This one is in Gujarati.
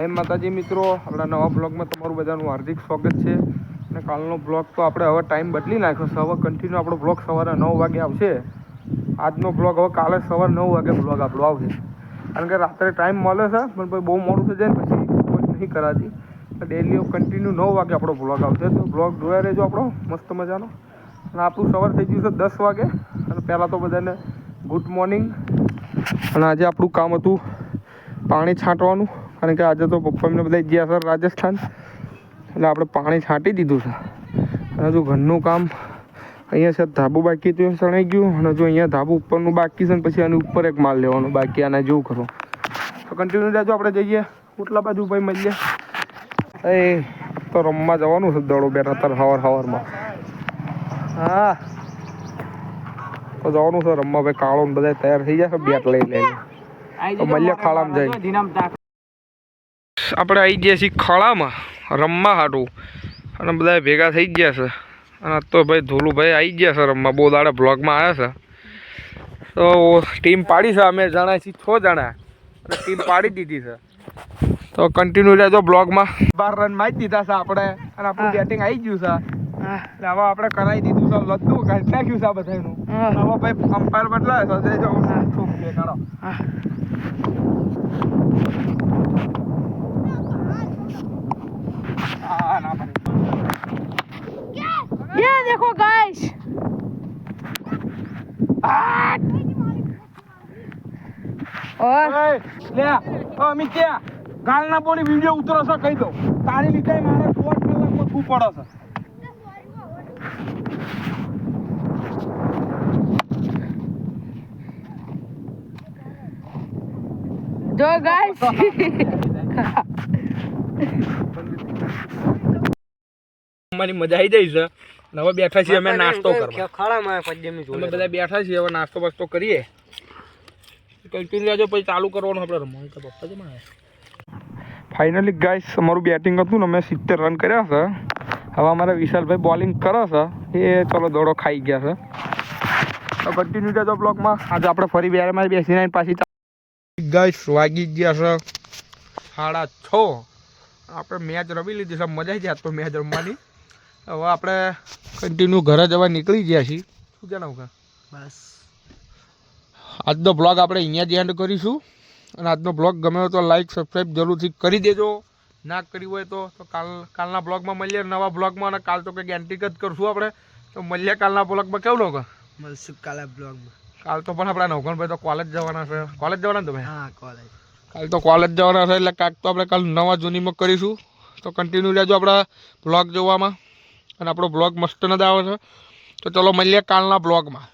જય માતાજી મિત્રો, આપણા નવા બ્લોગમાં તમારું બધાનું હાર્દિક સ્વાગત છે. અને કાલનો બ્લોગ તો આપણે હવે ટાઈમ બદલી નાખ્યો છે. હવે કન્ટિન્યુ આપણો બ્લોગ સવારે 9 વાગે આવશે. આજનો બ્લોગ હવે કાલે સવારે 9 વાગે બ્લોગ આપણો આવશે. કારણ કે રાત્રે ટાઈમ મળે છે પણ પછી બહુ મોડું થઈ જાય ને પછી પોસ્ટ નહીં કરાતી. ડેલી કન્ટિન્યુ 9 વાગે આપણો બ્લોગ આવશે. તો બ્લોગ જોયા રહેજો આપણો મસ્ત મજાનો. અને આપણું સવાર થઈ ગયું છે 10 વાગે. અને પહેલાં તો બધાને ગુડ મોર્નિંગ. અને આજે આપણું કામ હતું પાણી છાંટવાનું. કારણ કે આજે તો પપ્પા એમને બધા ગયા સર રાજસ્થાન, એટલે આપણે પાણી છાંટી દીધું છે. અને જો ઘરનું કામ અહીંયા છે, ધાબુ બાકી તો શણાઈ ગયું. અને જો અહીંયા ધાબુ ઉપરનું બાકી છે ને પછી આની ઉપર એક માલ લેવાનો બાકી, આના જેવું કરો. તો કન્ટિન્યુ રહેજો, આપણે જઈએ ઉટલા બાજુ ભાઈ મળીએ. એ તો રમવા જવાનું છે દડો બેઠા અત્યારે સવારમાં. હા તો જવાનું છે રમવા ભાઈ. કાળો બધા તૈયાર થઈ જશે, બેટ લઈ લે તો મળીએ ખાડામાં જઈ. આપણે આવી ગયા છીએ ખળામાં રમવા હાટું. અને બધા ભેગા થઈ ગયા છે. અને તો ભાઈ ધોલુભાઈ આવી ગયા છે રમવા. બહુ દાડે બ્લોગમાં આવ્યા છે. તો ટીમ પાડી છે, અમે જણા છીએ 6 જણા. અને ટીમ પાડી દીધી છે. તો કન્ટિન્યુ રહેજો બ્લોગમાં. 12 રન મારી દીધા છે આપણે. અને આપણું બેટિંગ આવી ગયું છે. એટલે હવે આપણે કરાવી દીધું છે, લદ્દું કાઢી નાખ્યું છે આ બધાનું. હવે ભાઈ અમ્પાયર બદલાય છે. કાઢો ये देखो गाइस, ઓય લે અમિત કે ગાલના બોલી વિડિયો ઉતરો છે કહી દો. તારી લીધે મારે 4 કલાકમાં ખૂબ પડે છે. जो गाइस અમારી મજા આવી જાય છે. હવે બેઠા છીએ અમે નાસ્તો કરવા. ખાડામાં અમે બધા બેઠા છીએ, હવે નાસ્તો બસ્તો કરીએ. કન્ટિન્યુ રહેજો, પછી ચાલુ કરવાનું આપણે રમવાનું. તો પપ્પા જ મને ફાઇનલી ગાઈસ અમારું બેટિંગ હતું ને અમે 70 રન કર્યા છે. હવે અમારા વિશાલભાઈ બોલિંગ કરે છે. એ ચલો દોડો ખાઈ ગયા છે. તો કન્ટિન્યુ રહેજો બ્લોગમાં. આજે આપણે ફરી બેરમાં બેસીને પાછી ગાઈસ વાગી ગયા છે 6:30. આપણે મેચ રમી લીધી છે, મજા આવી જાય તો મેચ રમવાની. હવે આપણે કન્ટિન્યુ ઘરે જવા નીકળી ગયા છીએ. શું જણાવું કે બસ આજનો બ્લોગ આપણે અહીંયા જ એન્ડ કરીશું. અને આજનો બ્લોગ ગમે હોય તો લાઈક સબસ્ક્રાઈબ જરૂરથી કરી દેજો. ના કરી હોય તો કાલના બ્લોગમાં મળીએ નવા બ્લોગમાં. અને કાલ તો કંઈક એન્ટ્રી જ કરશું આપણે. તો મળીએ કાલના બ્લોગમાં. કેવું લોકો મળશું કાલે બ્લોગમાં. કાલ તો પણ આપણા નવઘણભાઈ તો કોલેજ જવાના છે. કોલેજ જવાના તમે? હા કોલેજ. કાલ તો કોલેજ જવાના છે એટલે કાંક તો આપણે કાલ નવા જૂનીમાં કરીશું. તો કન્ટિન્યુ રહેજો આપણા બ્લોગ જોવામાં. અને આપણો બ્લોગ મસ્ત ન આવે છે. તો ચલો મળીએ કાલના બ્લોગમાં.